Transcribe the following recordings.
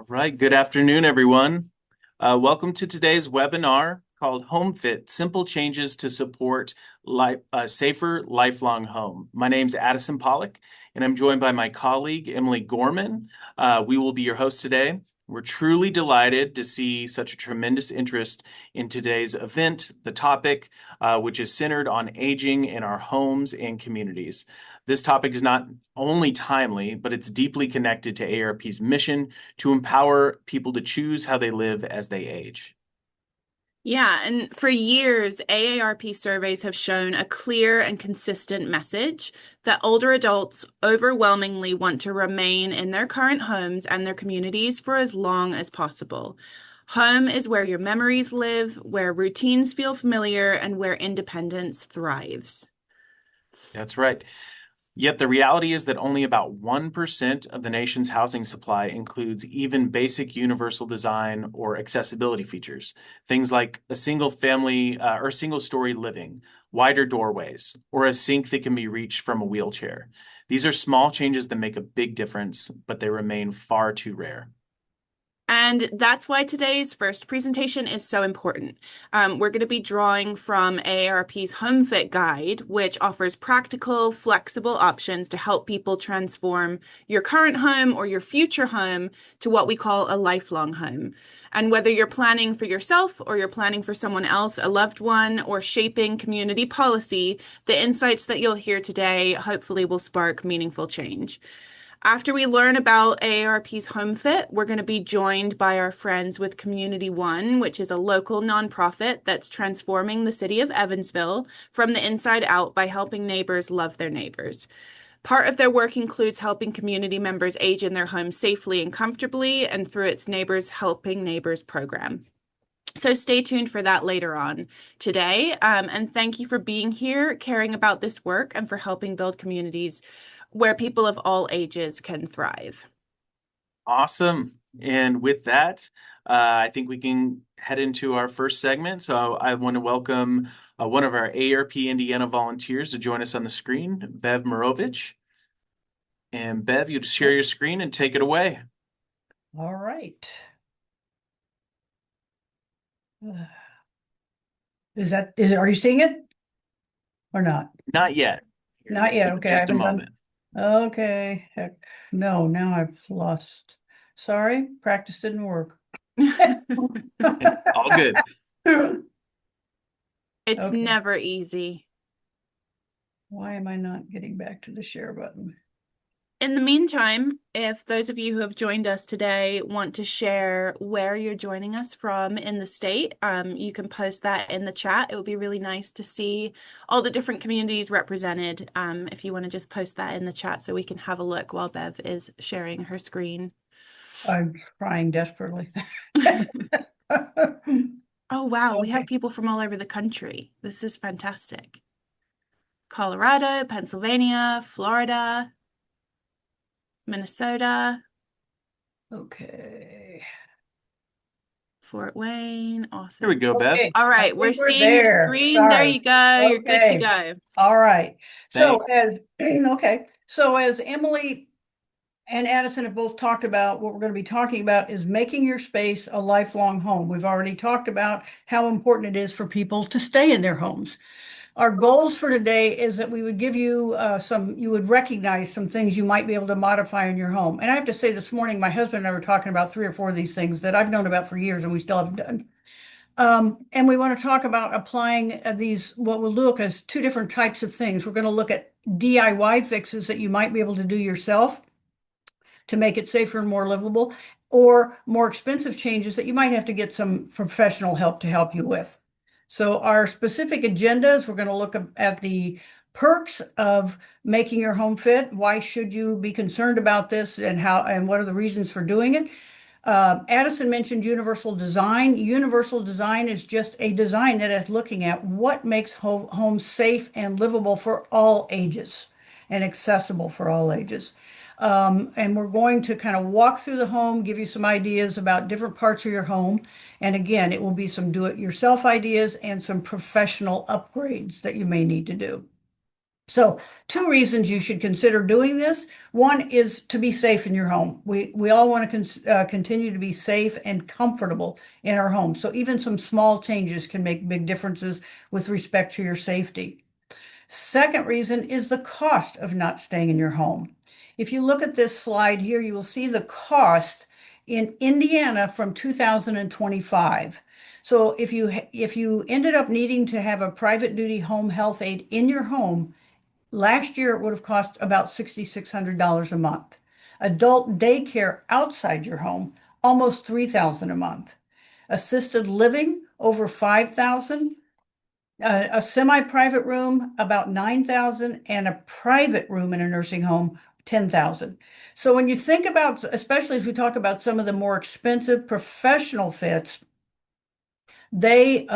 All right, good afternoon, everyone. Welcome to today's webinar called HomeFit, Simple Changes to Support a Safer Lifelong Home. My name's Addison Pollock, and I'm joined by my colleague, Emily Gorman. We will be your host today. We're truly delighted to see such a tremendous interest in today's event, the topic, which is centered on aging in our homes and communities. This topic is not only timely, but it's deeply connected to AARP's mission to empower people to choose how they live as they age. Yeah, and for years, AARP surveys have shown a clear and consistent message that older adults overwhelmingly want to remain in their current homes and their communities for as long as possible. Home is where your memories live, where routines feel familiar, and where independence thrives. That's right. Yet the reality is that only about 1% of the nation's housing supply includes even basic universal design or accessibility features. Things like a single family or single story living, wider doorways, or a sink that can be reached from a wheelchair. These are small changes that make a big difference, but they remain far too rare. And that's why today's first presentation is so important. We're going to be drawing from AARP's HomeFit guide, which offers practical, flexible options to help people transform your current home or your future home to what we call a lifelong home. And whether you're planning for yourself or you're planning for someone else, a loved one, or shaping community policy, the insights that you'll hear today hopefully will spark meaningful change. After we learn about AARP's HomeFit, we're going to be joined by our friends with CommunityOne, which is a local nonprofit that's transforming the city of Evansville from the inside out by helping neighbors love their neighbors. Part of their work includes helping community members age in their homes safely and comfortably, and through its Neighbors Helping Neighbors program. So stay tuned for that later on today. And thank you for being here, caring about this work, and for helping build communities where people of all ages can thrive. Awesome. And with that, I think we can head into our first segment. So I want to welcome one of our AARP Indiana volunteers to join us on the screen, Bev Morovich. And Bev, you just share your screen and take it away. All right. Are you seeing it or not? Not yet. Not yet. Okay. I Just a haven't moment. done. Okay. Heck, no, now I've lost. Sorry, practice didn't work. All good. It's Okay. never easy. Why am I not getting back to the share button? In the meantime, if those of you who have joined us today want to share where you're joining us from in the state, you can post that in the chat. It would be really nice to see all the different communities represented. If you want to just post that in the chat so we can have a look while Bev is sharing her screen. I'm trying desperately. Oh, wow. We have Okay. people from all over the country. This is fantastic. Colorado, Pennsylvania, Florida, Minnesota, Okay. Fort Wayne. Here we Awesome. go, Bev. Okay. All I right, think we're we're seeing your there. screen. There Sorry. you go. You're good to Okay. go. All right. So Thank as okay. So as Emily and Addison have both talked about, what we're going to be talking about is making your space a lifelong home. We've already talked about how important it is for people to stay in their homes. Our goals for today is that we would give you you would recognize some things you might be able to modify in your home. And I have to say, this morning, my husband and I were talking about 3 or 4 of these things that I've known about for years and we still haven't done. And we want to talk about applying what we'll look as two different types of things. We're going to look at DIY fixes that you might be able to do yourself to make it safer and more livable, or more expensive changes that you might have to get some professional help to help you with. So our specific agendas, we're going to look at the perks of making your home fit. Why should you be concerned about this, and what are the reasons for doing it? Addison mentioned universal design. Universal design is just a design that is looking at what makes homes safe and livable for all ages and accessible for all ages. And we're going to kind of walk through the home, give you some ideas about different parts of your home. And again, it will be some do-it-yourself ideas and some professional upgrades that you may need to do. So, two reasons you should consider doing this. One is to be safe in your home. We all want to continue to be safe and comfortable in our home. So even some small changes can make big differences with respect to your safety. Second reason is the cost of not staying in your home. If you look at this slide here, you will see the cost in Indiana from 2025. So if you ended up needing to have a private duty home health aide in your home, last year it would have cost about $6,600 a month. Adult daycare outside your home, almost $3,000 a month. Assisted living, over $5,000. A semi-private room, about $9,000, and a private room in a nursing home, $10,000. So when you think about, especially if we talk about some of the more expensive professional fits, they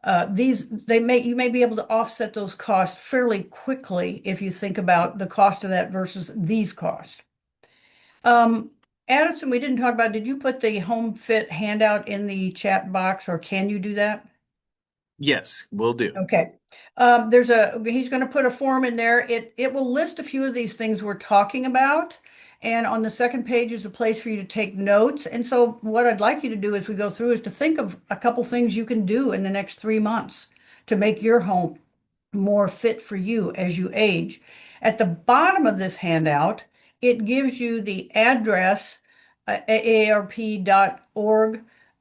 you may be able to offset those costs fairly quickly if you think about the cost of that versus these costs. Addison, we didn't talk about, did you put the HomeFit handout in the chat box, or can you do that? Yes, will do. Okay. He's going to put a form in there. It will list a few of these things we're talking about. And on the second page is a place for you to take notes. And so what I'd like you to do as we go through is to think of a couple things you can do in the next 3 months to make your home more fit for you as you age. At the bottom of this handout, it gives you the address, aarp.org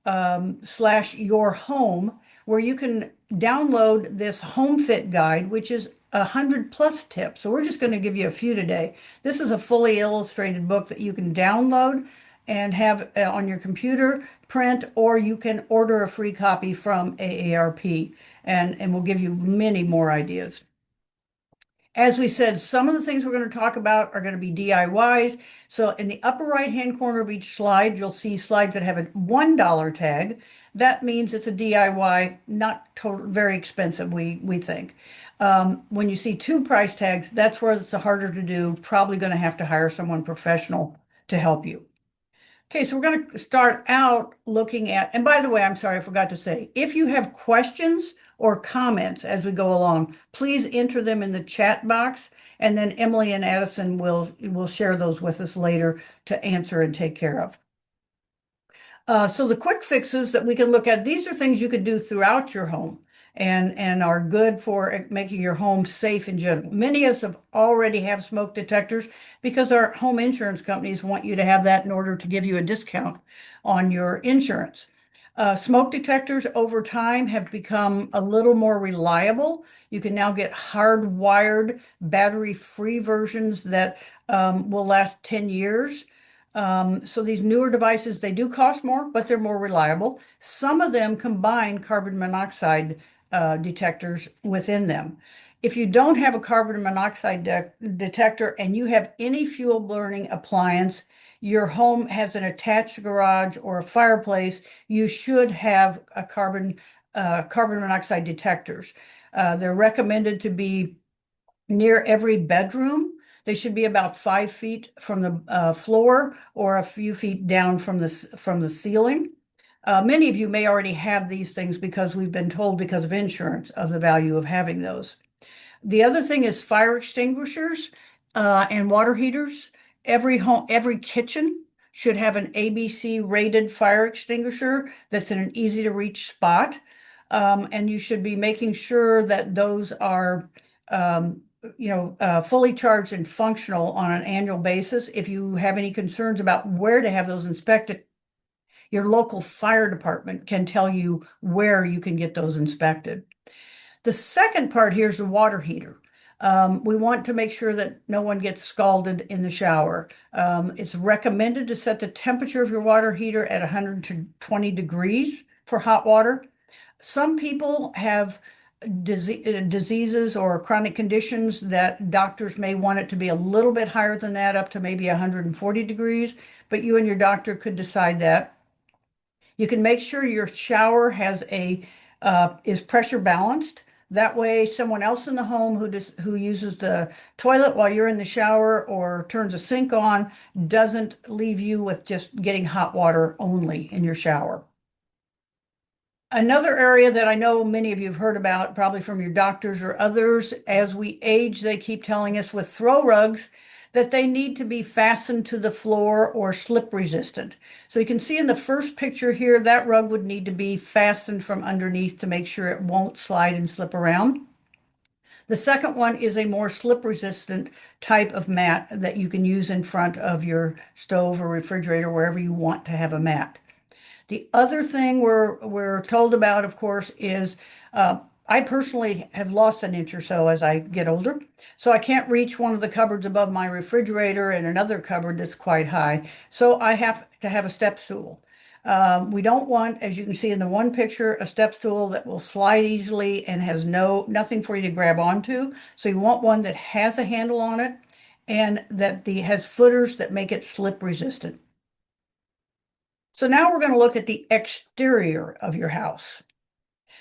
/your home, where you can download this HomeFit guide, which is 100+ tips. So we're just going to give you a few today. This is a fully illustrated book that you can download and have on your computer, print, or you can order a free copy from AARP, and we'll give you many more ideas. As we said, some of the things we're going to talk about are going to be DIYs. So in the upper right-hand corner of each slide, you'll see slides that have a $1 tag. That means it's a DIY, not very expensive, we think. When you see 2 price tags, that's where it's harder to do. Probably going to have to hire someone professional to help you. Okay, so we're going to start out looking at, and by the way, I'm sorry, I forgot to say, if you have questions or comments as we go along, please enter them in the chat box, and then Emily and Addison will share those with us later to answer and take care of. So the quick fixes that we can look at, these are things you could do throughout your home and are good for making your home safe in general. Many of us already have smoke detectors because our home insurance companies want you to have that in order to give you a discount on your insurance. Smoke detectors over time have become a little more reliable. You can now get hardwired battery-free versions that will last 10 years. So these newer devices, they do cost more, but they're more reliable. Some of them combine carbon monoxide detectors within them. If you don't have a carbon monoxide detector and you have any fuel burning appliance, your home has an attached garage or a fireplace, you should have a carbon monoxide detectors. They're recommended to be near every bedroom. They should be about 5 feet from the floor or a few feet down from the ceiling. Many of you may already have these things because we've been told because of insurance of the value of having those. The other thing is fire extinguishers and water heaters. Every kitchen should have an ABC rated fire extinguisher that's in an easy to reach spot. And you should be making sure that those are fully charged and functional on an annual basis. If you have any concerns about where to have those inspected, your local fire department can tell you where you can get those inspected. The second part here is the water heater. We want to make sure that no one gets scalded in the shower. It's recommended to set the temperature of your water heater at 120 degrees for hot water. Some people have diseases or chronic conditions that doctors may want it to be a little bit higher than that, up to maybe 140 degrees, but you and your doctor could decide that. You can make sure your shower is pressure balanced. That way, someone else in the home who uses the toilet while you're in the shower or turns a sink on doesn't leave you with just getting hot water only in your shower. Another area that I know many of you have heard about, probably from your doctors or others, as we age, they keep telling us with throw rugs that they need to be fastened to the floor or slip resistant. So you can see in the first picture here, that rug would need to be fastened from underneath to make sure it won't slide and slip around. The second one is a more slip resistant type of mat that you can use in front of your stove or refrigerator, wherever you want to have a mat. The other thing we're told about, of course, is I personally have lost an inch or so as I get older, so I can't reach one of the cupboards above my refrigerator and another cupboard that's quite high. So I have to have a step stool. We don't want, as you can see in the one picture, a step stool that will slide easily and has nothing for you to grab onto. So you want one that has a handle on it and that has footers that make it slip resistant. So now we're going to look at the exterior of your house.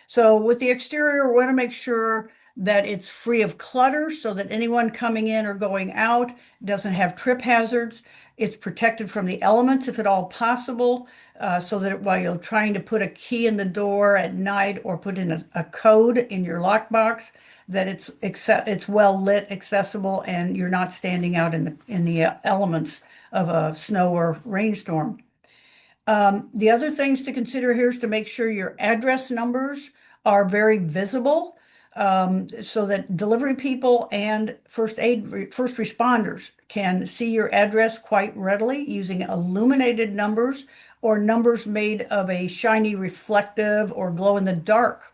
So with the exterior, we want to make sure that it's free of clutter so that anyone coming in or going out doesn't have trip hazards. It's protected from the elements if at all possible, so that while you're trying to put a key in the door at night or put in a code in your lockbox, that it's well lit, accessible, and you're not standing out in the elements of a snow or rainstorm. The other things to consider here is to make sure your address numbers are very visible, so that delivery people and first responders can see your address quite readily using illuminated numbers or numbers made of a shiny reflective or glow in the dark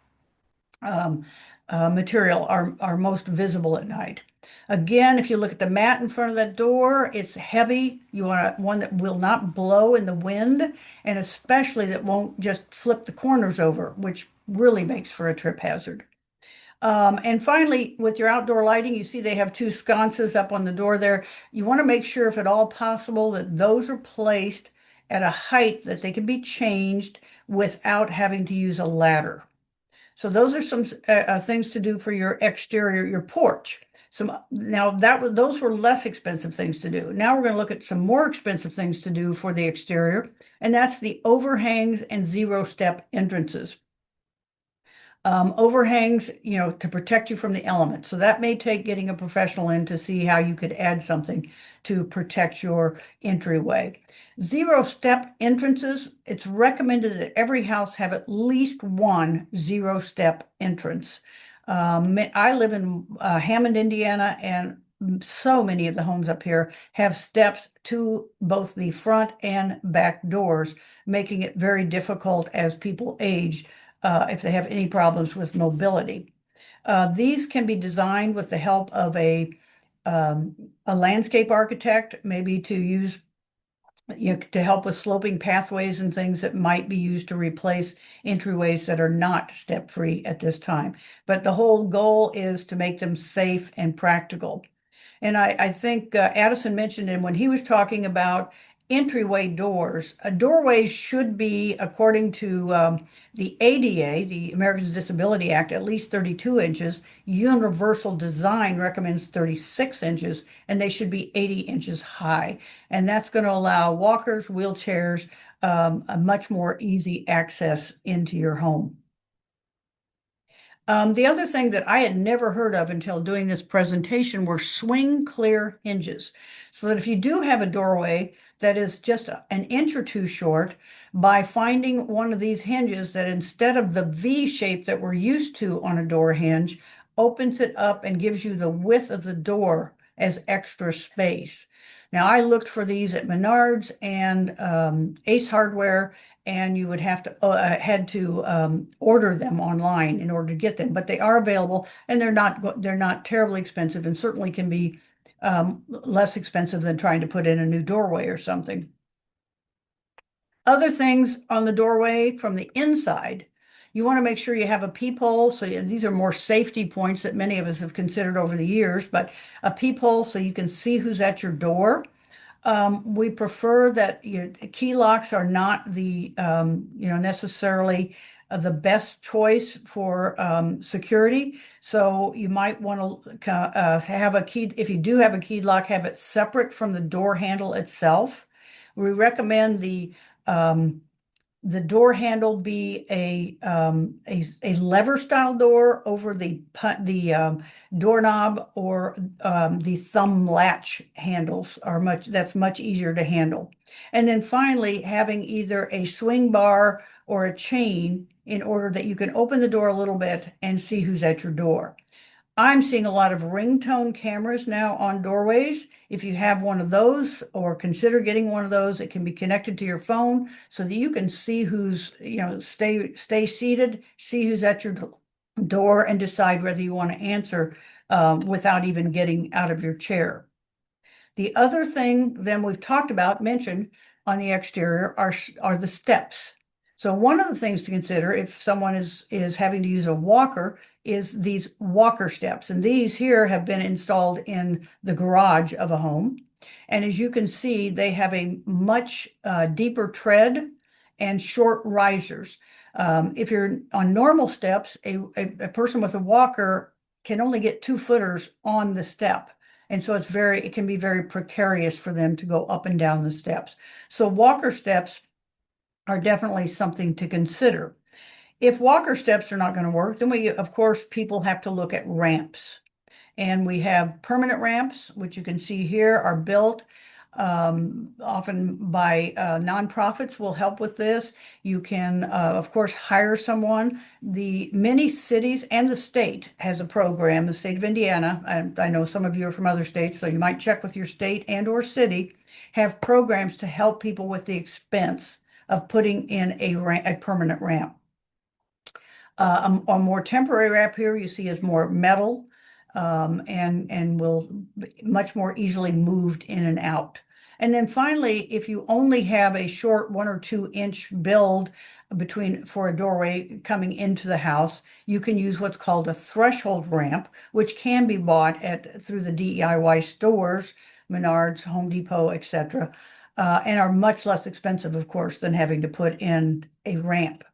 um, material are most visible at night. Again, if you look at the mat in front of that door, it's heavy. You want one that will not blow in the wind, and especially that won't just flip the corners over, which really makes for a trip hazard. And finally, with your outdoor lighting, you see they have two sconces up on the door there. You want to make sure, if at all possible, that those are placed at a height that they can be changed without having to use a ladder. So those are some things to do for your exterior, your porch. Those were less expensive things to do. Now we're going to look at some more expensive things to do for the exterior, and that's the overhangs and zero-step entrances. Overhangs, to protect you from the elements. So that may take getting a professional in to see how you could add something to protect your entryway. Zero-step entrances, it's recommended that every house have at least one zero-step entrance. I live in Hammond, Indiana, and so many of the homes up here have steps to both the front and back doors, making it very difficult as people age if they have any problems with mobility. These can be designed with the help of a landscape architect, maybe to use to help with sloping pathways and things that might be used to replace entryways that are not step-free at this time. But the whole goal is to make them safe and practical. And I think Addison mentioned it when he was talking about entryway doors. Doorways should be, according to the ADA, the Americans with Disability Act, at least 32 inches. Universal Design recommends 36 inches, and they should be 80 inches high. And that's going to allow walkers, wheelchairs, a much more easy access into your home. The other thing that I had never heard of until doing this presentation were swing clear hinges. So that if you do have a doorway that is just an inch or two short, by finding one of these hinges that, instead of the V shape that we're used to on a door hinge, opens it up and gives you the width of the door as extra space. Now, I looked for these at Menards and Ace Hardware, and you would have to had to order them online in order to get them. But they are available, and they're not terribly expensive, and certainly can be less expensive than trying to put in a new doorway or something. Other things on the doorway from the inside, you want to make sure you have a peephole. So these are more safety points that many of us have considered over the years, but a peephole so you can see who's at your door. We prefer that key locks are not the necessarily the best choice for security. So you might want to have a key. If you do have a key lock, have it separate from the door handle itself. We recommend the the door handle be a lever style door over the doorknob, or the thumb latch handles are that's much easier to handle. And then finally, having either a swing bar or a chain in order that you can open the door a little bit and see who's at your door. I'm seeing a lot of ringtone cameras now on doorways. If you have one of those or consider getting one of those, it can be connected to your phone so that you can see who's, stay seated, see who's at your door, and decide whether you want to answer without even getting out of your chair. The other thing then we've talked about, mentioned on the exterior, are the steps. So one of the things to consider if someone is having to use a walker is these walker steps. And these here have been installed in the garage of a home. And as you can see, they have a much deeper tread and short risers. If you're on normal steps, a person with a walker can only get 2 footers on the step. And so it can be very precarious for them to go up and down the steps. So walker steps are definitely something to consider. If walker steps are not going to work, then of course, people have to look at ramps. And we have permanent ramps, which you can see here are built often by nonprofits will help with this. You can, of course, hire someone. The many cities and the state has a program, the state of Indiana, and I know some of you are from other states, so you might check with your state and or city, have programs to help people with the expense of putting in a permanent ramp. A more temporary ramp here you see is more metal, and will be much more easily moved in and out. And then finally, if you only have a short 1 or 2 inch build for a doorway coming into the house, you can use what's called a threshold ramp, which can be bought through the DIY stores, Menards, Home Depot, etc., and are much less expensive, of course, than having to put in a ramp.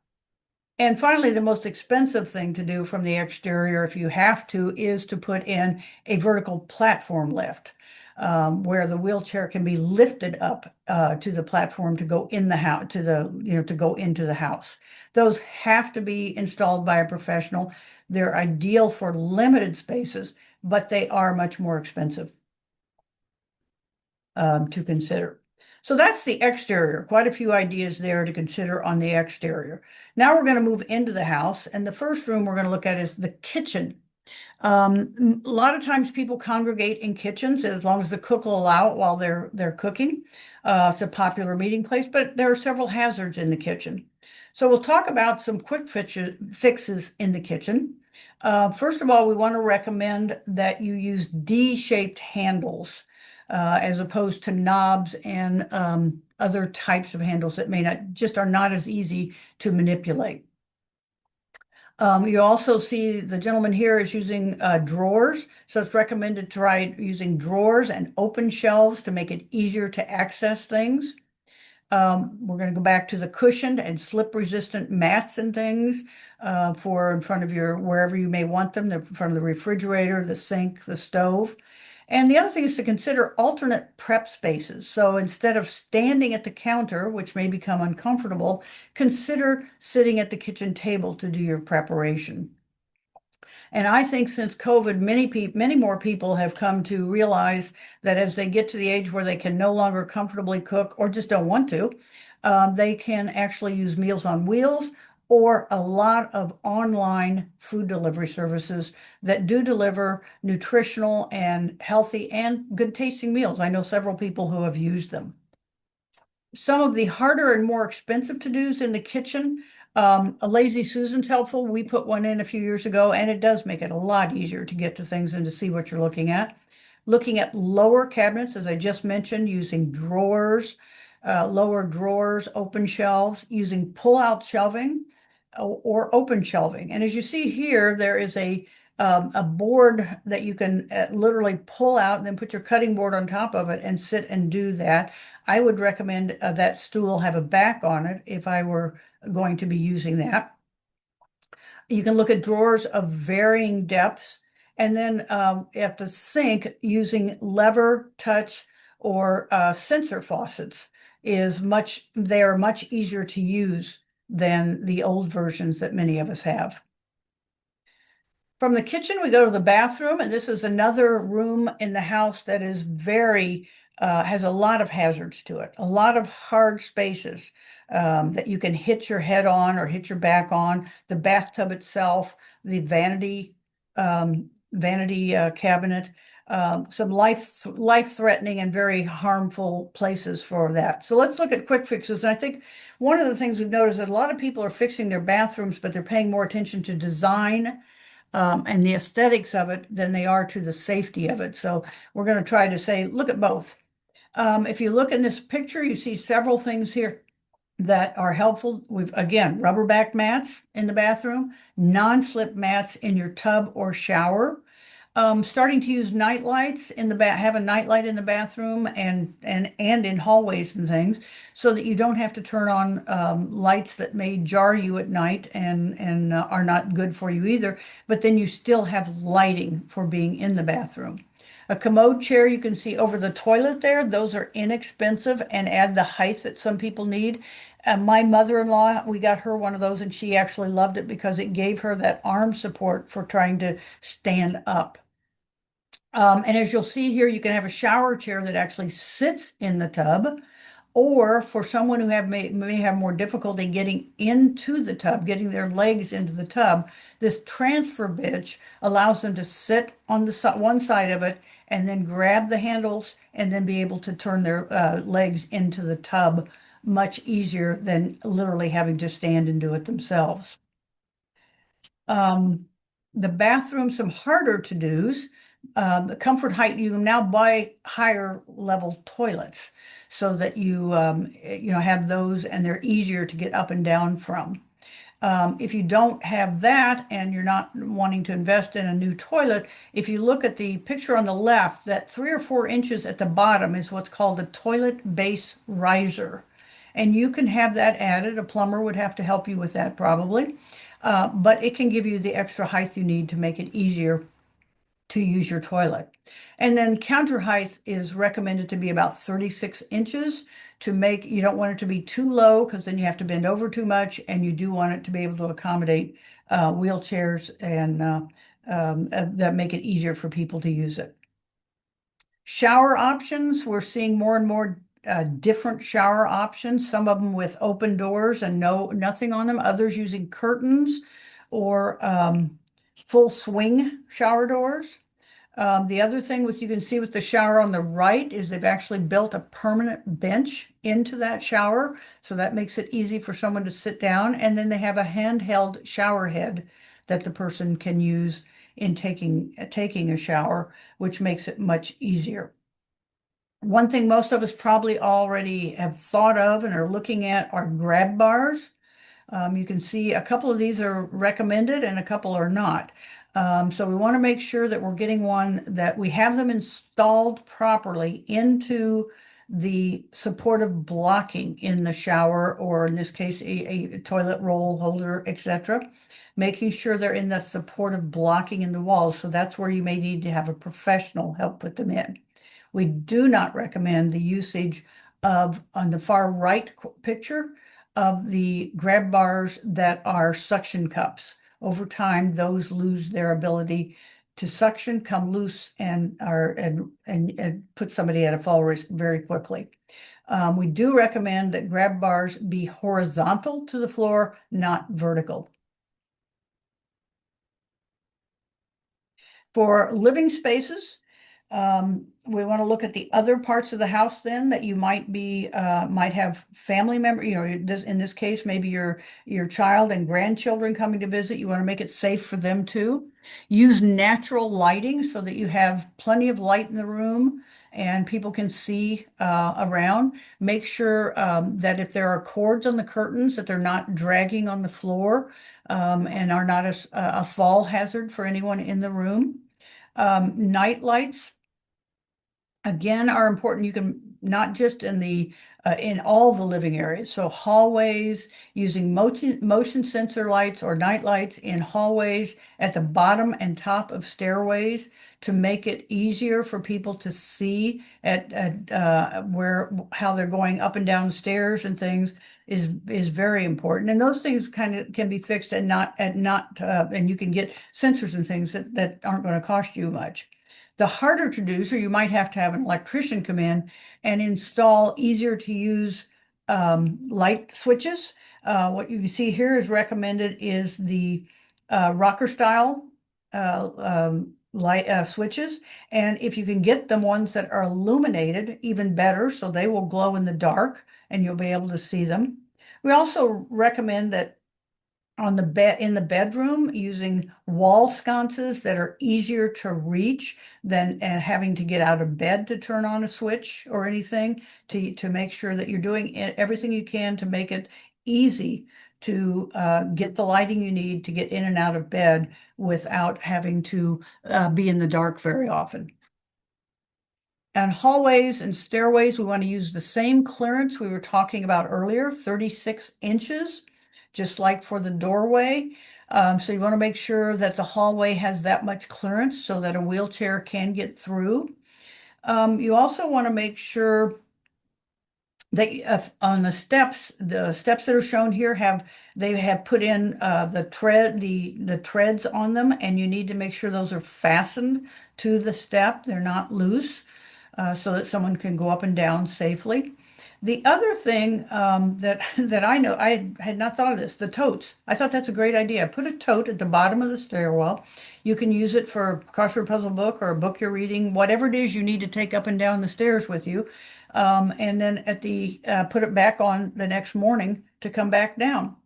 And finally, the most expensive thing to do from the exterior, if you have to, is to put in a vertical platform lift, where the wheelchair can be lifted up to the platform to go in the house, to go into the house. Those have to be installed by a professional. They're ideal for limited spaces, but they are much more expensive to consider. So that's the exterior, quite a few ideas there to consider on the exterior. Now we're going to move into the house, and the first room we're going to look at is the kitchen. A lot of times people congregate in kitchens as long as the cook will allow it while they're cooking. It's a popular meeting place, but there are several hazards in the kitchen. So we'll talk about some quick fixes in the kitchen. First of all, we want to recommend that you use D-shaped handles as opposed to knobs and other types of handles that are not as easy to manipulate. You also see the gentleman here is using drawers, so it's recommended to try using drawers and open shelves to make it easier to access things. We're going to go back to the cushioned and slip-resistant mats and things for in front of wherever you may want them, in front of the refrigerator, the sink, the stove. And the other thing is to consider alternate prep spaces. So instead of standing at the counter, which may become uncomfortable, consider sitting at the kitchen table to do your preparation. And I think since COVID, many more people have come to realize that as they get to the age where they can no longer comfortably cook or just don't want to, they can actually use Meals on Wheels or a lot of online food delivery services that do deliver nutritional and healthy and good tasting meals. I know several people who have used them. Some of the harder and more expensive to-dos in the kitchen, a Lazy Susan's helpful. We put one in a few years ago, and it does make it a lot easier to get to things and to see what you're looking at. Looking at lower cabinets, as I just mentioned, using drawers, lower drawers, open shelves, using pull-out shelving or open shelving. And as you see here, there is a board that you can literally pull out and then put your cutting board on top of it and sit and do that. I would recommend that stool have a back on it if I were going to be using that. You can look at drawers of varying depths, and then at the sink using lever, touch, or sensor faucets. they are much easier to use than the old versions that many of us have. From the kitchen, we go to the bathroom, and this is another room in the house that is has a lot of hazards to it, a lot of hard spaces that you can hit your head on or hit your back on. The bathtub itself, the vanity cabinet, some life-threatening and very harmful places for that. So let's look at quick fixes. And I think one of the things we've noticed is that a lot of people are fixing their bathrooms, but they're paying more attention to design and the aesthetics of it than they are to the safety of it. So we're going to try to say, look at both. If you look in this picture, you see several things here that are helpful. We've, again, rubber back mats in the bathroom, non-slip mats in your tub or shower. Starting to use night lights in the have a night light in the bathroom and in hallways and things, so that you don't have to turn on lights that may jar you at night and are not good for you either. But then you still have lighting for being in the bathroom. A commode chair you can see over the toilet there. Those are inexpensive and add the height that some people need. My mother-in-law, we got her one of those, and she actually loved it because it gave her that arm support for trying to stand up. And as you'll see here, you can have a shower chair that actually sits in the tub, or for someone who may have more difficulty getting into the tub, getting their legs into the tub, this transfer bench allows them to sit on the one side of it and then grab the handles and then be able to turn their legs into the tub much easier than literally having to stand and do it themselves. The bathroom, some harder to-dos. The comfort height, you can now buy higher level toilets so that you have those and they're easier to get up and down from. If you don't have that and you're not wanting to invest in a new toilet, if you look at the picture on the left, that 3 or 4 inches at the bottom is what's called a toilet base riser. And you can have that added. A plumber would have to help you with that probably. But it can give you the extra height you need to make it easier to use your toilet. And then counter height is recommended to be about 36 inches you don't want it to be too low because then you have to bend over too much, and you do want it to be able to accommodate wheelchairs and that make it easier for people to use it. Shower options, we're seeing more and more different shower options, some of them with open doors and nothing on them, others using curtains or full swing shower doors. The other thing you can see with the shower on the right is they've actually built a permanent bench into that shower. So that makes it easy for someone to sit down. And then they have a handheld shower head that the person can use in taking a shower, which makes it much easier. One thing most of us probably already have thought of and are looking at are grab bars. You can see a couple of these are recommended and a couple are not. So we want to make sure that we're getting one that we have them installed properly into the supportive blocking in the shower, or in this case, a toilet roll holder, etc. Making sure they're in the supportive blocking in the walls. So that's where you may need to have a professional help put them in. We do not recommend the usage of, on the far right picture, of the grab bars that are suction cups. Over time, those lose their ability to suction, come loose, and put somebody at a fall risk very quickly. We do recommend that grab bars be horizontal to the floor, not vertical. For living spaces, we want to look at the other parts of the house then that you might have family member, in this case, maybe your child and grandchildren coming to visit. You want to make it safe for them too. Use natural lighting so that you have plenty of light in the room and people can see around. Make sure that if there are cords on the curtains, that they're not dragging on the floor and are not a fall hazard for anyone in the room. Night lights, again, are important. You can not just in the in all the living areas. So hallways, using motion sensor lights or night lights in hallways at the bottom and top of stairways to make it easier for people to see where how they're going up and down stairs and things is very important. And those things kind of can be fixed and and you can get sensors and things that aren't going to cost you much. The harder to do, so you might have to have an electrician come in and install easier to use light switches. What you see here is recommended is the rocker style light switches. And if you can get them ones that are illuminated, even better, so they will glow in the dark and you'll be able to see them. We also recommend that on the bed in the bedroom using wall sconces that are easier to reach than having to get out of bed to turn on a switch or anything, to make sure that you're doing everything you can to make it easy to get the lighting you need to get in and out of bed without having to be in the dark very often. And hallways and stairways, we want to use the same clearance we were talking about earlier, 36 inches, just like for the doorway. So you want to make sure that the hallway has that much clearance so that a wheelchair can get through. You also want to make sure that on the steps that are shown here they have put in the treads on them, and you need to make sure those are fastened to the step. They're not loose, so that someone can go up and down safely. The other thing that I know, I had not thought of this, the totes. I thought that's a great idea. Put a tote at the bottom of the stairwell. You can use it for a crossword puzzle book or a book you're reading, whatever it is you need to take up and down the stairs with you. And then put it back on the next morning to come back down.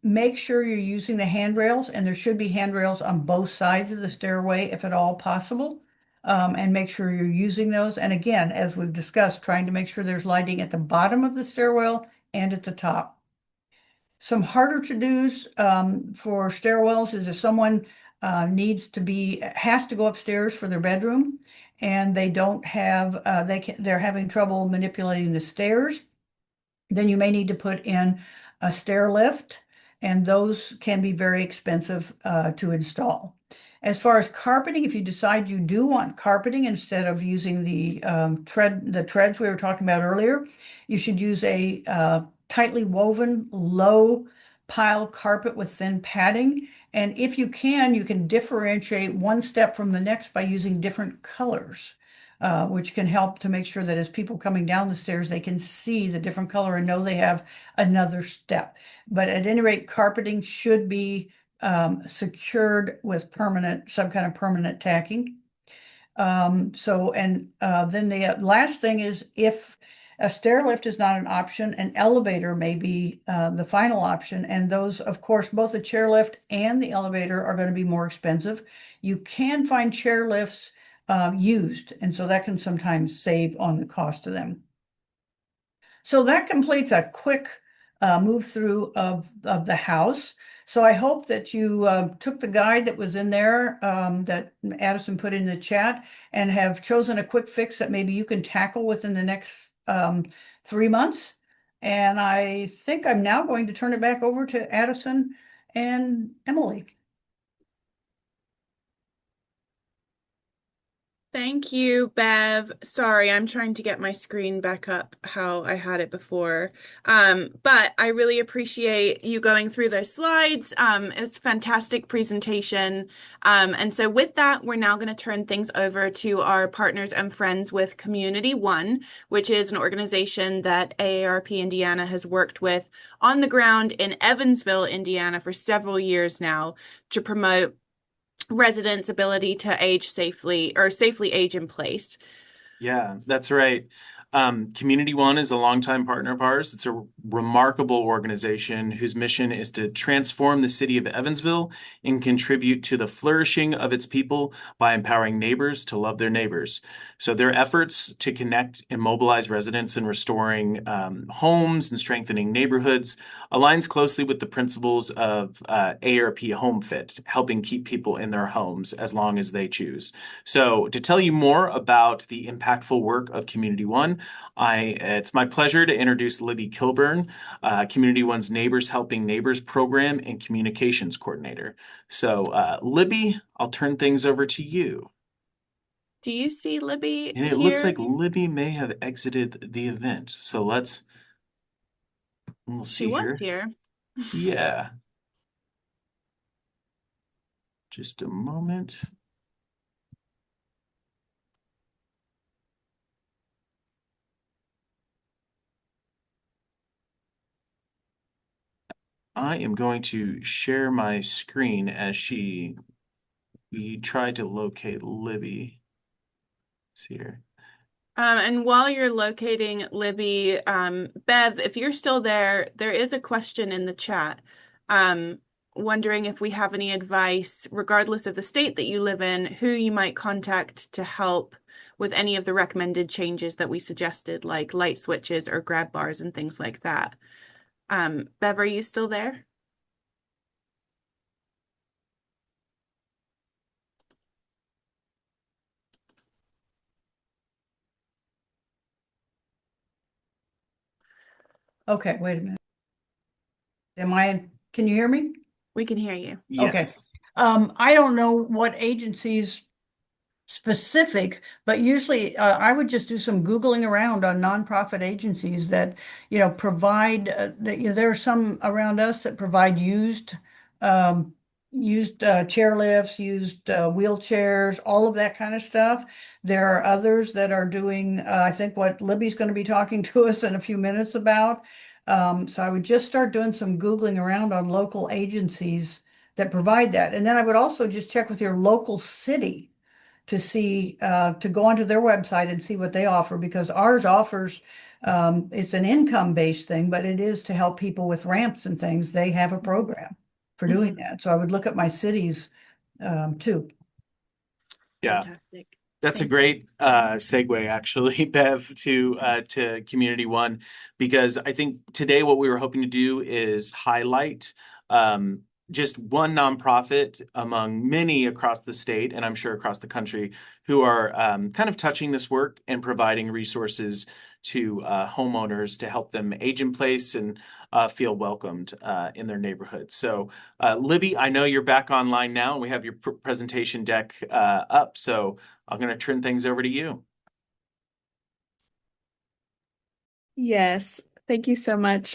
Make sure you're using the handrails, and there should be handrails on both sides of the stairway if at all possible. And make sure you're using those. And again, as we've discussed, trying to make sure there's lighting at the bottom of the stairwell and at the top. Some harder to dos for stairwells is if someone has to go upstairs for their bedroom and they don't have, they're having trouble manipulating the stairs, then you may need to put in a stair lift, and those can be very expensive to install. As far as carpeting, if you decide you do want carpeting instead of using the treads we were talking about earlier, you should use a tightly woven low pile carpet with thin padding. And if you can differentiate one step from the next by using different colors, which can help to make sure that as people coming down the stairs, they can see the different color and know they have another step. But at any rate, carpeting should be secured with some kind of permanent tacking. Then the last thing is, if a stair lift is not an option, an elevator may be the final option. And those, of course, both the chairlift and the elevator are going to be more expensive. You can find chairlifts used, and so that can sometimes save on the cost of them. So that completes a quick move through of the house. So I hope that you took the guide that was in there that Addison put in the chat and have chosen a quick fix that maybe you can tackle within the next 3 months. And I think I'm now going to turn it back over to Addison and Emily. Thank you, Bev. Sorry, I'm trying to get my screen back up how I had it before. But I really appreciate you going through those slides. It's a fantastic presentation. And so with that, we're now going to turn things over to our partners and friends with CommunityOne, which is an organization that AARP Indiana has worked with on the ground in Evansville, Indiana for several years now to promote residents' ability to age safely or safely age in place. Yeah, that's right. CommunityOne is a longtime partner of ours. It's a remarkable organization whose mission is to transform the city of Evansville and contribute to the flourishing of its people by empowering neighbors to love their neighbors. So their efforts to connect and mobilize residents in restoring homes and strengthening neighborhoods aligns closely with the principles of AARP HomeFit, helping keep people in their homes as long as they choose. So to tell you more about the impactful work of CommunityOne, everyone. It's my pleasure to introduce Libby Kilburn, CommunityOne's Neighbors Helping Neighbors Program and Communications Coordinator. So, Libby, I'll turn things over to you. Do you see Libby And it looks here? like Libby may have exited the event. So we'll She see was here. here. Yeah, just a moment. I am going to share my screen as we try to locate Libby. Let's see here. And while you're locating Libby, Bev, if you're still there, there is a question in the chat. Um, Wondering if we have any advice, regardless of the state that you live in, who you might contact to help with any of the recommended changes that we suggested, like light switches or grab bars and things like that. Bev, are you still there? Okay, wait a minute. Can you hear me? We can hear you. Okay. Yes. I don't know what agencies specific, but usually I would just do some Googling around on nonprofit agencies that, provide that, there are some around us that provide um, used chair lifts, used wheelchairs, all of that kind of stuff. There are others that are doing, I think what Libby's going to be talking to us in a few minutes about. So I would just start doing some Googling around on local agencies that provide that. And then I would also just check with your local city to see, to go onto their website and see what they offer, because ours offers, it's an income-based thing, but it is to help people with ramps and things. They have a program for doing Mhm. that. So I would look at my cities, too. Yeah. Fantastic. That's a Thank great segue, actually, Bev, to CommunityOne, because I think today what we were hoping to do is highlight just one nonprofit among many across the state, and I'm sure across the country, who are kind of touching this work and providing resources to homeowners to help them age in place and feel welcomed in their neighborhood. So, Libby, I know you're back online now, and we have your presentation deck up. So I'm going to turn things over to you. Yes, thank you so much.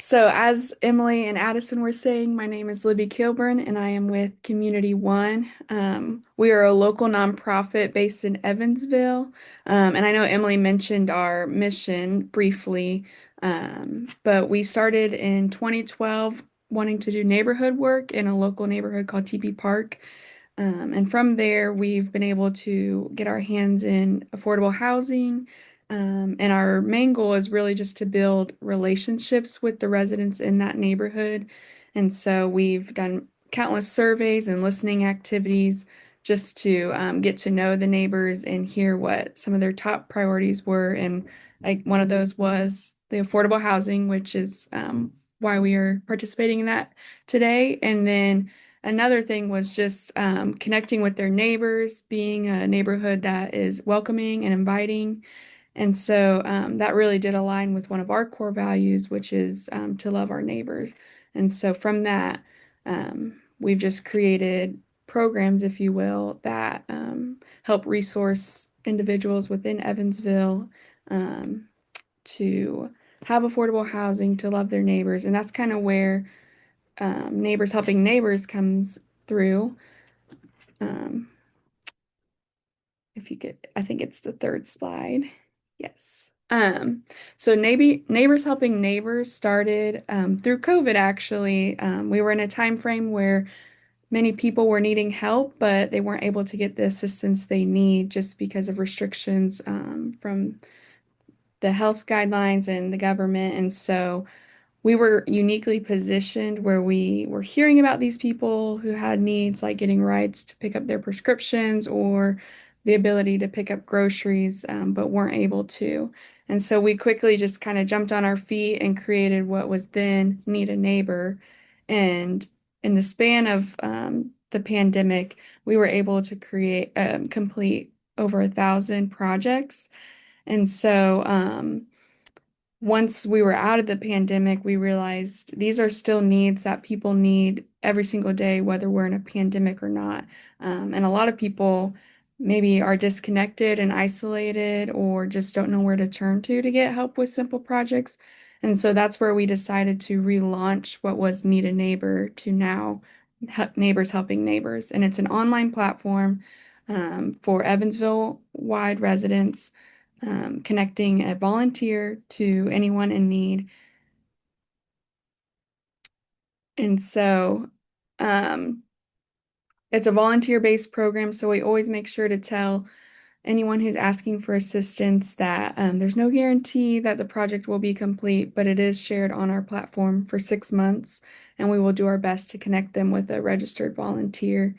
So as Emily and Addison were saying, my name is Libby Kilburn and I am with CommunityOne. We are a local nonprofit based in Evansville. And I know Emily mentioned our mission briefly, but we started in 2012 wanting to do neighborhood work in a local neighborhood called TP Park. And from there, we've been able to get our hands in affordable housing. And our main goal is really just to build relationships with the residents in that neighborhood. And so we've done countless surveys and listening activities just to get to know the neighbors and hear what some of their top priorities were. And like one of those was the affordable housing, which is why we are participating in that today. And then another thing was just connecting with their neighbors, being a neighborhood that is welcoming and inviting. And so that really did align with one of our core values, which is to love our neighbors. And so from that, we've just created programs, if you will, that help resource individuals within Evansville to have affordable housing, to love their neighbors. And that's kind of where Neighbors Helping Neighbors comes through. Um, if you could, I think it's the third slide. Yes. So Neighbors Helping Neighbors started through COVID, actually. We were in a time frame where many people were needing help, but they weren't able to get the assistance they need just because of restrictions from the health guidelines and the government. And so we were uniquely positioned where we were hearing about these people who had needs like getting rides to pick up their prescriptions or the ability to pick up groceries, but weren't able to. And so we quickly just kind of jumped on our feet and created what was then Need a Neighbor. And in the span of the pandemic, we were able to complete over 1,000 projects. And so, once we were out of the pandemic, we realized these are still needs that people need every single day, whether we're in a pandemic or not. And a lot of people maybe are disconnected and isolated or just don't know where to turn to get help with simple projects. And so that's where we decided to relaunch what was Need a Neighbor to now Neighbors Helping Neighbors. And it's an online platform for Evansville-wide residents, connecting a volunteer to anyone in need. And so it's a volunteer-based program, so we always make sure to tell anyone who's asking for assistance that there's no guarantee that the project will be complete, but it is shared on our platform for 6 months, and we will do our best to connect them with a registered volunteer.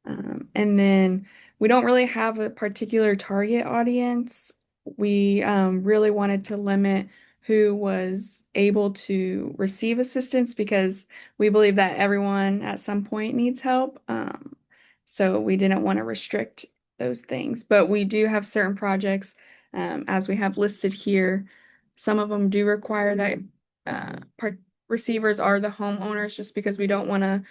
And then we don't really have a particular target audience. We really wanted to limit who was able to receive assistance because we believe that everyone at some point needs help. So we didn't want to restrict those things. But we do have certain projects, as we have listed here. Some of them do require that receivers are the homeowners just because we don't want to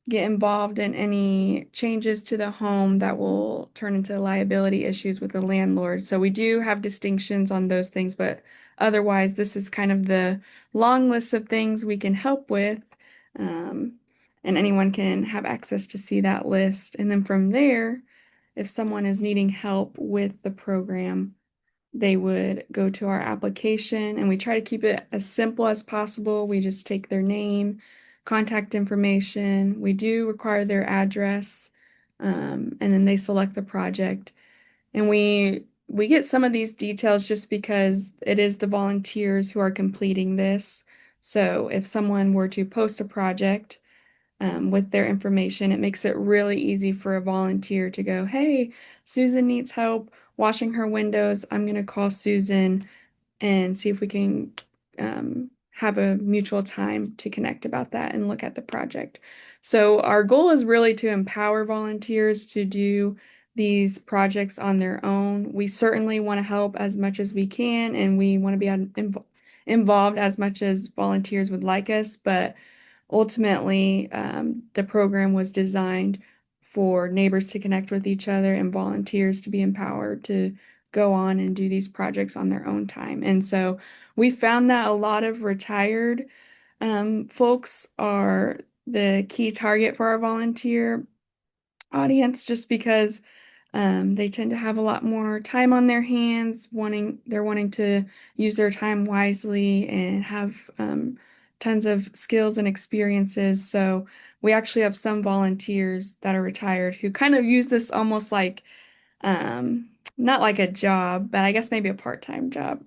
get involved in any changes to the home that will turn into liability issues with the landlord. So we do have distinctions on those things, but otherwise, this is kind of the long list of things we can help with. And anyone can have access to see that list. And then from there, if someone is needing help with the program, they would go to our application and we try to keep it as simple as possible. We just take their name, contact information. We do require their address, and then they select the project. And we get some of these details just because it is the volunteers who are completing this. So if someone were to post a project, with their information, it makes it really easy for a volunteer to go, hey, Susan needs help washing her windows. I'm going to call Susan and see if we can have a mutual time to connect about that and look at the project. So our goal is really to empower volunteers to do these projects on their own. We certainly want to help as much as we can, and we want to be involved as much as volunteers would like us, but ultimately, the program was designed for neighbors to connect with each other and volunteers to be empowered to go on and do these projects on their own time. And so we found that a lot of retired folks are the key target for our volunteer audience just because they tend to have a lot more time on their hands, they're wanting to use their time wisely and have tons of skills and experiences. So we actually have some volunteers that are retired who kind of use this almost like not like a job, but I guess maybe a part-time job,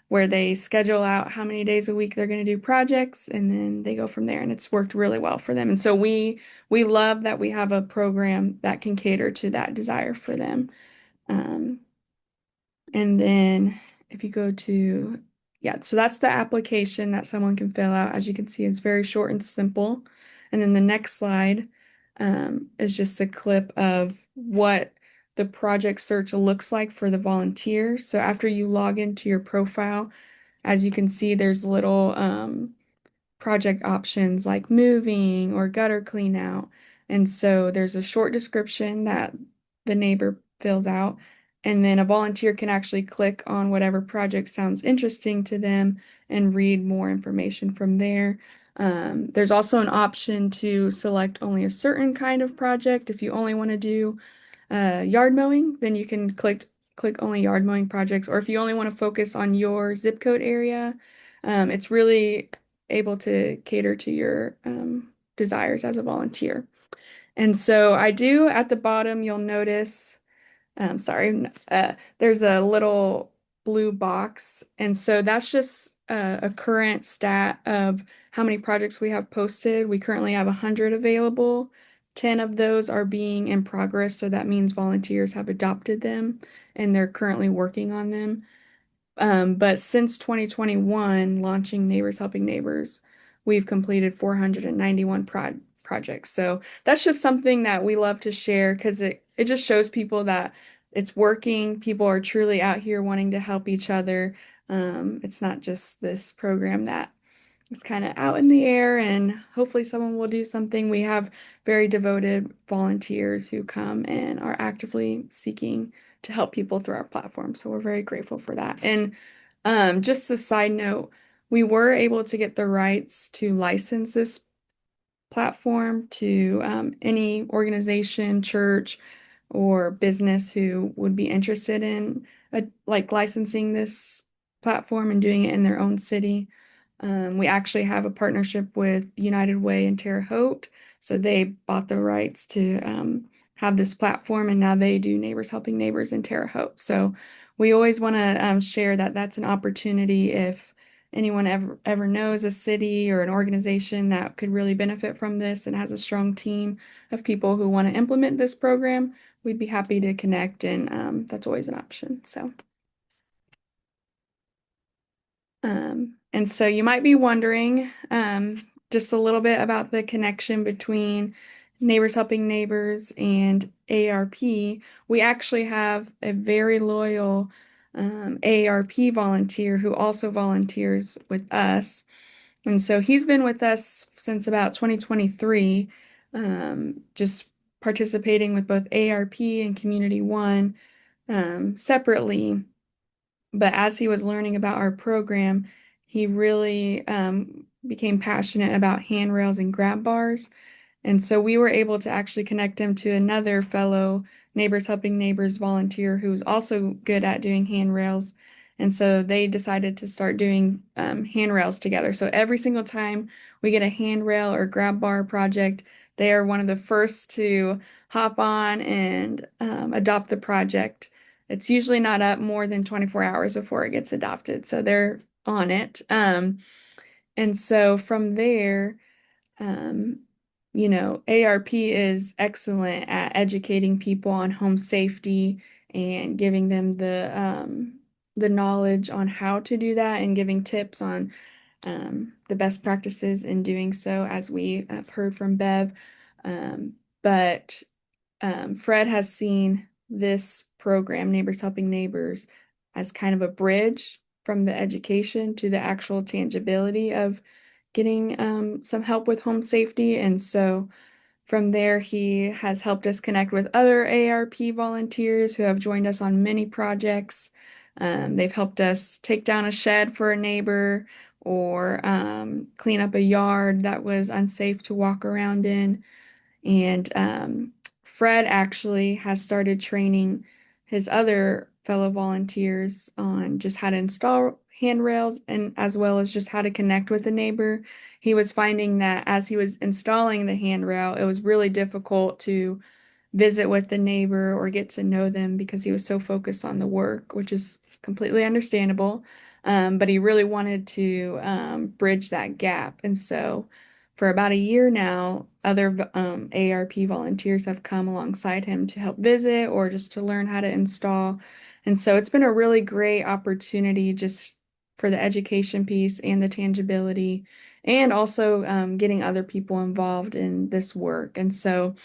where they schedule out how many days a week they're going to do projects and then they go from there, and it's worked really well for them. And so we love that we have a program that can cater to that desire for them. Um, and then if you go to, yeah, so that's the application that someone can fill out. As you can see, it's very short and simple. And then the next slide is just a clip of what the project search looks like for the volunteer. So after you log into your profile, as you can see, there's little project options like moving or gutter clean out. And so there's a short description that the neighbor fills out, and then a volunteer can actually click on whatever project sounds interesting to them and read more information from there. There's also an option to select only a certain kind of project. If you only want to do yard mowing, then you can click only yard mowing projects. Or if you only want to focus on your zip code area, it's really able to cater to your desires as a volunteer. And so I do at the bottom, you'll notice, sorry, there's a little blue box. And so that's just a current stat of how many projects we have posted. We currently have 100 available. 10 of those are being in progress. So that means volunteers have adopted them and they're currently working on them. But since 2021, launching Neighbors Helping Neighbors, we've completed 491 projects. So that's just something that we love to share because it just shows people that it's working. People are truly out here wanting to help each other. It's not just this program that it's kind of out in the air and hopefully someone will do something. We have very devoted volunteers who come and are actively seeking to help people through our platform. So we're very grateful for that. And just a side note, we were able to get the rights to license this platform to any organization, church, or business who would be interested in like licensing this platform and doing it in their own city. We actually have a partnership with United Way in Terre Haute, so they bought the rights to have this platform, and now they do Neighbors Helping Neighbors in Terre Haute. So we always want to share that that's an opportunity if anyone ever knows a city or an organization that could really benefit from this and has a strong team of people who want to implement this program, we'd be happy to connect, and that's always an option. So. And so you might be wondering just a little bit about the connection between Neighbors Helping Neighbors and AARP. We actually have a very loyal AARP volunteer who also volunteers with us. And so he's been with us since about 2023, just participating with both AARP and CommunityOne separately. But as he was learning about our program, he really became passionate about handrails and grab bars. And so we were able to actually connect him to another fellow Neighbors Helping Neighbors volunteer who was also good at doing handrails. And so they decided to start doing handrails together. So every single time we get a handrail or grab bar project, they are one of the first to hop on and adopt the project. It's usually not up more than 24 hours before it gets adopted, so they're on it. And so from there, um, AARP is excellent at educating people on home safety and giving them the knowledge on how to do that and giving tips on the best practices in doing so, as we have heard from Bev. But Fred has seen this program, Neighbors Helping Neighbors, as kind of a bridge from the education to the actual tangibility of getting some help with home safety. And so from there, he has helped us connect with other AARP volunteers who have joined us on many projects. They've helped us take down a shed for a neighbor or clean up a yard that was unsafe to walk around in. And Fred actually has started training his other fellow volunteers on just how to install handrails and as well as just how to connect with a neighbor. He was finding that as he was installing the handrail, it was really difficult to visit with the neighbor or get to know them because he was so focused on the work, which is completely understandable. But he really wanted to bridge that gap. And so for about a year now, other AARP volunteers have come alongside him to help visit or just to learn how to install. And so it's been a really great opportunity just for the education piece and the tangibility, and also getting other people involved in this work. And so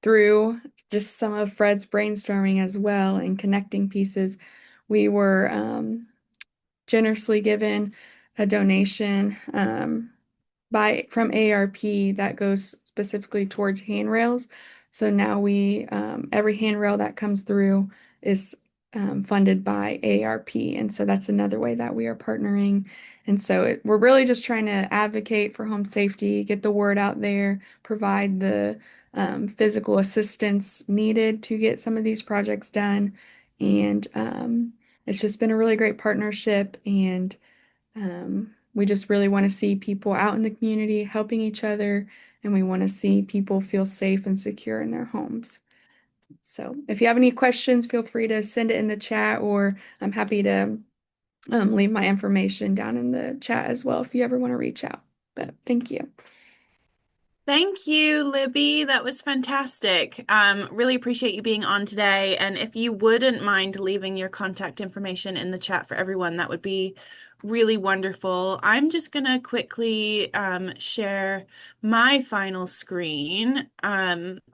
through just some of Fred's brainstorming as well and connecting pieces, we were generously given a donation from AARP that goes specifically towards handrails. So now we every handrail that comes through is funded by AARP, and so that's another way that we are partnering. And so we're really just trying to advocate for home safety, get the word out there, provide the physical assistance needed to get some of these projects done. And it's just been a really great partnership, and we just really want to see people out in the community helping each other, and we want to see people feel safe and secure in their homes. So if you have any questions, feel free to send it in the chat, or I'm happy to leave my information down in the chat as well if you ever want to reach out. But thank you. Thank you, Libby. That was fantastic. Really appreciate you being on today. And if you wouldn't mind leaving your contact information in the chat for everyone, that would be really wonderful. I'm just going to quickly share my final screen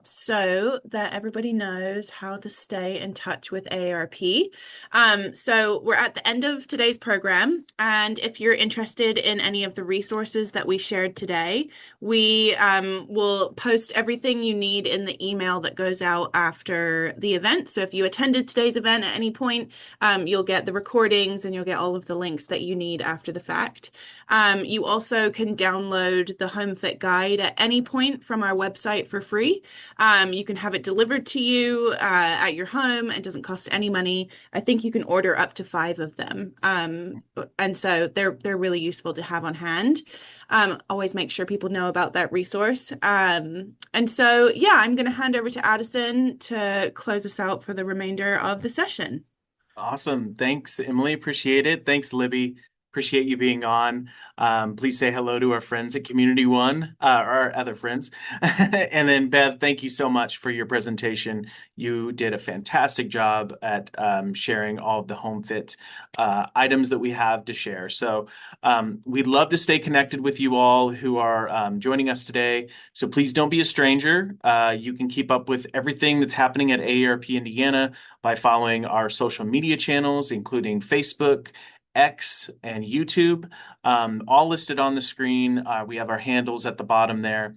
so that everybody knows how to stay in touch with AARP. So we're at the end of today's program, and if you're interested in any of the resources that we shared today, we will post everything you need in the email that goes out after the event. So if you attended today's event at any point, you'll get the recordings and you'll get all of the links that you need after the fact. You also can download the HomeFit guide at any point from our website for free. You can have it delivered to you at your home. It doesn't cost any money. I think you can order up to 5 of them. And so they're really useful to have on hand. Always make sure people know about that resource. And so, yeah, I'm going to hand over to Addison to close us out for the remainder of the session. Awesome. Thanks, Emily. Appreciate it. Thanks, Libby. Appreciate you being on. Please say hello to our friends at CommunityOne, our other friends. And then Bev, thank you so much for your presentation. You did a fantastic job at sharing all of the HomeFit items that we have to share. So we'd love to stay connected with you all who are joining us today. So please don't be a stranger. You can keep up with everything that's happening at AARP Indiana by following our social media channels, including Facebook, X, and YouTube, all listed on the screen. We have our handles at the bottom there.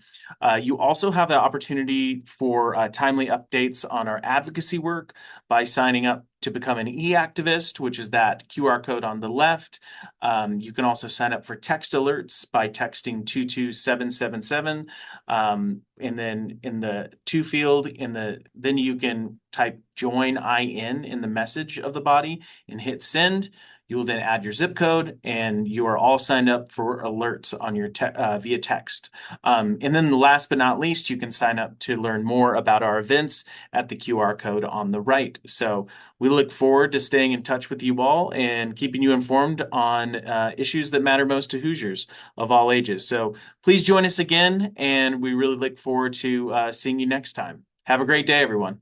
You also have the opportunity for timely updates on our advocacy work by signing up to become an e-activist, which is that QR code on the left. You can also sign up for text alerts by texting 22777. And then in the to field, then you can type join in the message of the body and hit send. You will then add your zip code, and you are all signed up for alerts on your via text. And then last but not least, you can sign up to learn more about our events at the QR code on the right. So we look forward to staying in touch with you all and keeping you informed on issues that matter most to Hoosiers of all ages. So please join us again, and we really look forward to seeing you next time. Have a great day, everyone.